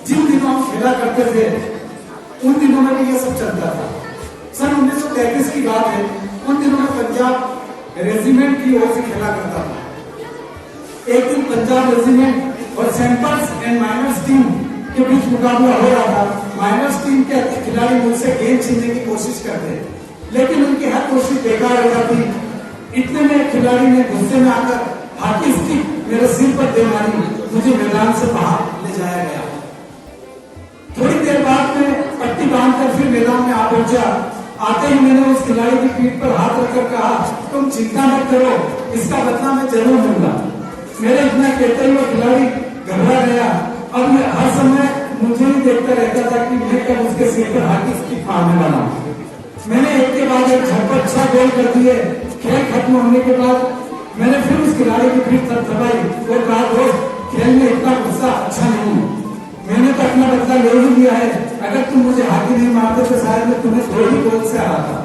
जिन दिनों हम खेला करते थे उन दिनों में भी ये सब चलता था। सन 1933 की बात है। उन दिनों में पंजाब रेजिमेंट की ओर से खेला करता था। एक दिन पंजाब रेजिमेंट और सेंपर्स एंड माइनर्स टीम के बीच मुकाबला हो रहा था। माइनर्स टीम के खिलाड़ी मुझसे गेंद छीनने की कोशिश करते, लेकिन उनकी हर कोशिश बेकार हो जाती। इतने में खिलाड़ी ने गुस्से में आकर हॉकी स्टिक मेरे सिर पर दे मारी, मुझे मैदान से बाहर ले जाया गया। थोड़ी देर बाद में पट्टी बांधकर फिर मैदान में आ पहुंचा। आते ही मैंने उस खिलाड़ी की पीठ पर हाथ रखकर कहा, तुम चिंता मत करो, इसका बदला मैं जरूर लूंगा। मेरे इतना कहते हुए खिलाड़ी घबरा गया। अब हर समय मुझे ही देखता रहता था कि मैं कब उसके सिर पर हॉकी स्टिक मारने वाला हूं। मैंने एक के बाद एक झटपट 6 गोल कर दिए। खेल खत्म होने के बाद मैंने फिर उस खिलाड़ी की पीठ थपथपाई और कहा, दोस्त, खेल में इतना गुस्सा अच्छा नहीं है। मैंने तो अपना बदला ले ही लिया है। अगर तुम मुझे हॉकी नहीं मारते तो शायद मैं तुम्हें 2 ही गोल से हराता।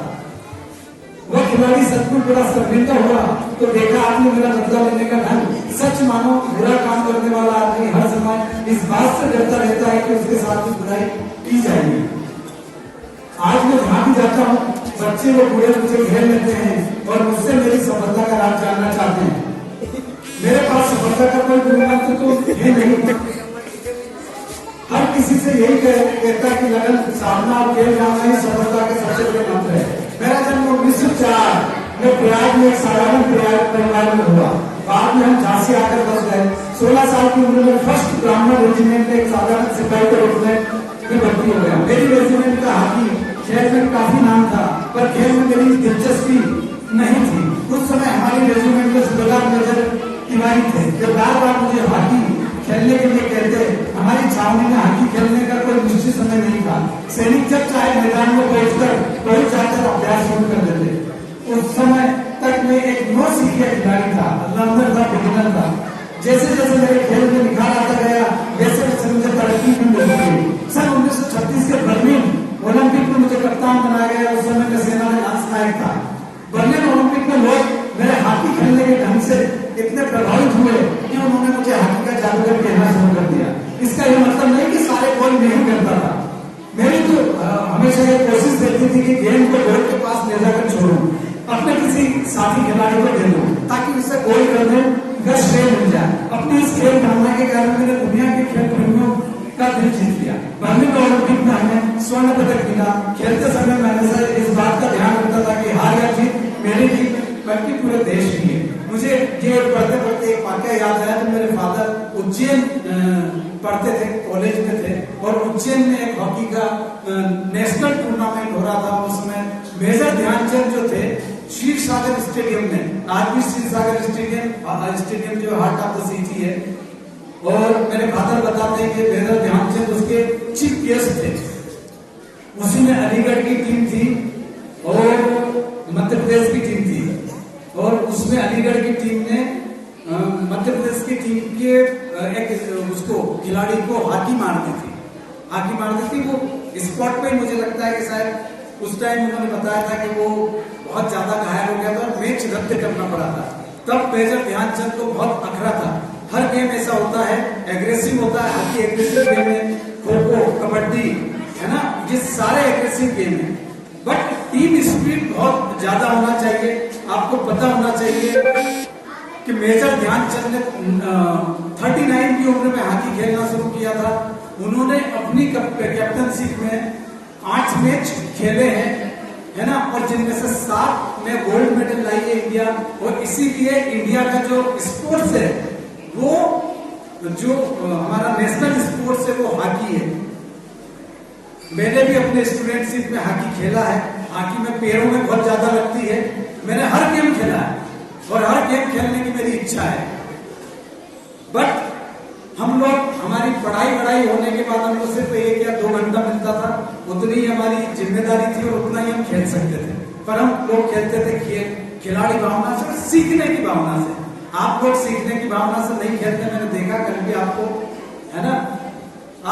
वह खिलाड़ी सचमुच बड़ा शर्मिंदा हुआ। तो देखा आपने मेरा बदला लेने का ढंग। सच मानो, बुरा काम करने वाला आदमी हर समय इस बात से डरता रहता है कि उसके साथ कुछ बुराई की जाएगी। आज मैं जहां भी जाता हूँ, बच्चे व बूढ़े मुझे घेर लेते हैं और मुझसे मेरी सफलता का राज जानना चाहते हैं। मेरे पास सफलता का कोई गुरु मंत्र तो है नहीं। हर किसी से यही कहता है कि लगन, साधना और खेल जानना ही सफलता के सबसे बड़े मंत्र है। मेरा जन्म 1904 में प्रयाग में एक साधारण परिवार में हुआ। बाद में हम झांसी आकर बस गए। 16 साल की उम्र में फर्स्ट ब्राह्मण रेजिमेंट में एक साधारण सिपाही के रूप में भर्ती हो गया। मेरी रेजिमेंट का हॉकी खेल में काफी नाम था, पर खेल में मेरी दिलचस्पी नहीं थी। उस समय हमारी रेजिमेंट में सुबेदार मेजर तिवारी थे, जो बार बार मुझे हॉकी खेलने के लिए कहते। हमारी छावनी में हॉकी खेलने का कोई निश्चित समय नहीं था। सैनिक जब चाहे मैदान में बैठकर कोई चाहकर अभ्यास शुरू कर देते। उस समय तक मैं एक नौ सीखिया खिलाड़ी था, लंदर था, बिगिनर था। जैसे जैसे मेरे खेल में निखार आता गया, वैसे वैसे मुझे तरक्की भी मिलती गई। सन 1936 के बर्लिन ओलंपिक में मुझे कप्तान बनाया गया। उस समय मैं सेना में लांस नायक था। बर्लिन ओलंपिक में लोग मेरे हॉकी खेलने के ढंग से इतने प्रभावित हुए कि उन्होंने मुझे हॉकी का जादूगर कहना शुरू कर दिया। इसका यह मतलब नहीं कि सारे गोल नहीं करता था। मेरी तो हमेशा ये कोशिश रहती थी कि गेंद को गोल के पास ले जाकर छोड़ूं, अपने किसी साथी खिलाड़ी को दे दूं ताकि उससे गोल करने का श्रेय मिल जाए। अपनी इस खेल भावना के कारण मैंने दुनिया के खेल प्रेमियों का दिल जीत लिया। बर्लिन ओलंपिक में हमें स्वर्ण पदक मिला। खेलते समय मैं हमेशा इस बात का ध्यान रखता था कि हार या जीत मेरे लिए बल्कि पूरे देश की है। मुझे ये पढ़ते पढ़ते एक वाक्य याद आया। तो मेरे फादर उज्जैन पढ़ते थे, कॉलेज में थे, और उज्जैन में एक हॉकी का नेशनल टूर्नामेंट हो रहा था। उस समय मेजर ध्यानचंद जो थे, क्षीर सागर स्टेडियम में, आज भी क्षीर सागर स्टेडियम जो हार्ट ऑफ द सिटी है। और मेरे फादर बताते हैं कि मेजर ध्यानचंद उसके चीफ गेस्ट थे। उसी में अलीगढ़ की टीम थी और मध्य प्रदेश की टीम थी। और उसमें अलीगढ़ की टीम ने मध्य प्रदेश की टीम के एक उसको खिलाड़ी को हॉकी मार दी थी। वो स्पॉट पे मुझे लगता है कि शायद उस टाइम उन्होंने बताया था कि वो बहुत ज्यादा घायल हो गया था और मैच रद्द करना पड़ा था। तब मेजर ध्यानचंद को बहुत अखरा था। हर गेम ऐसा होता है, एग्रेसिव होता है। हॉकी एग्रेसिव गेम है, खो-खो, कबड्डी, है ना, ये सारे एग्रेसिव गेम है। बट टीम स्पिरिट बहुत ज्यादा होना चाहिए। आपको पता होना चाहिए कि मेजर ध्यानचंद ने 39 की उम्र में हॉकी खेलना शुरू किया था। उन्होंने अपनी कैप्टनशिप में 8 मैच खेले हैं, है ना, और जिनमें से 7 में गोल्ड मेडल लाई है इंडिया। और इसीलिए इंडिया का जो स्पोर्ट्स है, वो जो हमारा नेशनल स्पोर्ट्स है, वो हॉकी है। मैंने भी अपने स्टूडेंटशिप में हॉकी खेला है। हॉकी में पैरों में बहुत ज्यादा लगती है। मैंने हर गेम खेला है और हर गेम खेलने की मेरी इच्छा है। बट हम लोग, हमारी पढ़ाई होने के बाद हमको सिर्फ 1 या 2 घंटा मिलता था। उतनी ही हमारी जिम्मेदारी थी और उतना ही हम खेल सकते थे। पर हम लोग खेलते थे खिलाड़ी भावना से, सीखने की भावना से। आप लोग सीखने की भावना से नहीं खेलते। मैंने देखा कल भी आपको, है ना।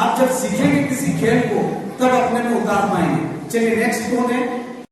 आप जब सीखेंगे किसी खेल को, तब अपने में उतार पाएंगे। चलिए नेक्स्ट कौन है?